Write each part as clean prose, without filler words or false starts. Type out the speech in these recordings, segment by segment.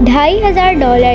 $2500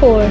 4،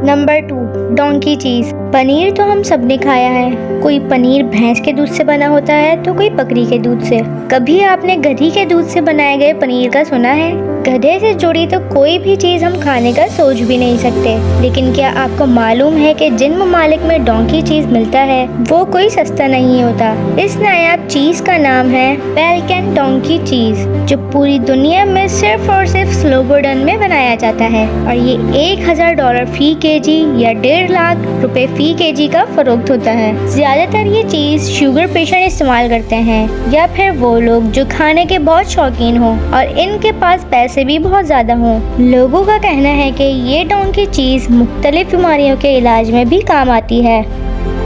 number 2, donkey चीज़। पनीर तो हम सब ने खाया है। कोई पनीर भैंस के दूध से बना होता है तो कोई बकरी के दूध से। कभी आपने गधी के दूध से बनाए गए पनीर का सुना है? गधे से जुड़ी तो कोई भी चीज़ हम खाने का सोच भी नहीं सकते। लेकिन क्या आपको मालूम है कि जिन ममालिक में डोंकी चीज़ मिलता है वो कोई सस्ता नहीं होता। इस नायाब चीज़ का नाम है पेलिकन डोंकी चीज़, जो पूरी दुनिया में सिर्फ और सिर्फ स्लोबोडन में बनाया जाता है और ये $1000 फी केजी या 1.5 लाख रुपए फी केजी का फरोख्त होता है। ज्यादातर ये चीज़ शुगर पेशेंट इस्तेमाल करते हैं या फिर वो लोग जो खाने के बहुत शौकीन हो और इनके पास पैसे भी बहुत ज़्यादा हों। लोगों का कहना है कि ये डोंकी चीज़ मुख्तलिफ बीमारियों के इलाज में भी काम आती है।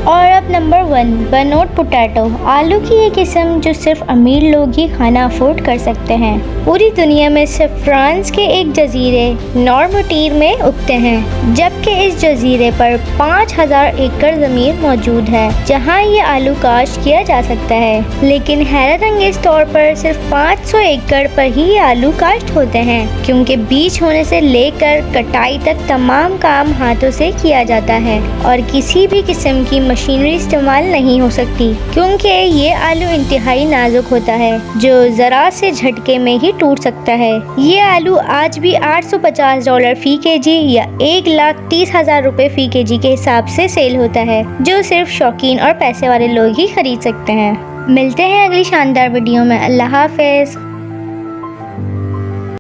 और अब नंबर 1, बनोट पोटैटो। आलू की एक किस्म जो सिर्फ अमीर लोग ही खाना अफोर्ड कर सकते हैं। पूरी दुनिया में सिर्फ फ्रांस के एक जजीरे नॉर्मटीर में उगते हैं, जबकि इस जजीरे पर 5000 एकड़ ज़मीन मौजूद है जहां ये आलू काश्त किया जा सकता है। लेकिन हैरत अंगेज तौर पर सिर्फ 500 एकड़ पर ही ये आलू काश्त होते हैं, क्योंकि बीज होने से लेकर कटाई तक तमाम काम हाथों से किया जाता है और किसी भी किस्म की मशीनरी इस्तेमाल नहीं हो सकती, क्योंकि ये आलू इंतहाई नाजुक होता है जो जरा से झटके में ही टूट सकता है। ये आलू आज भी $850 फी केजी या 1,30,000 रुपए फी केजी के हिसाब से सेल होता है, जो सिर्फ शौकीन और पैसे वाले लोग ही खरीद सकते हैं। मिलते हैं अगली शानदार वीडियो में। अल्लाह हाफिज।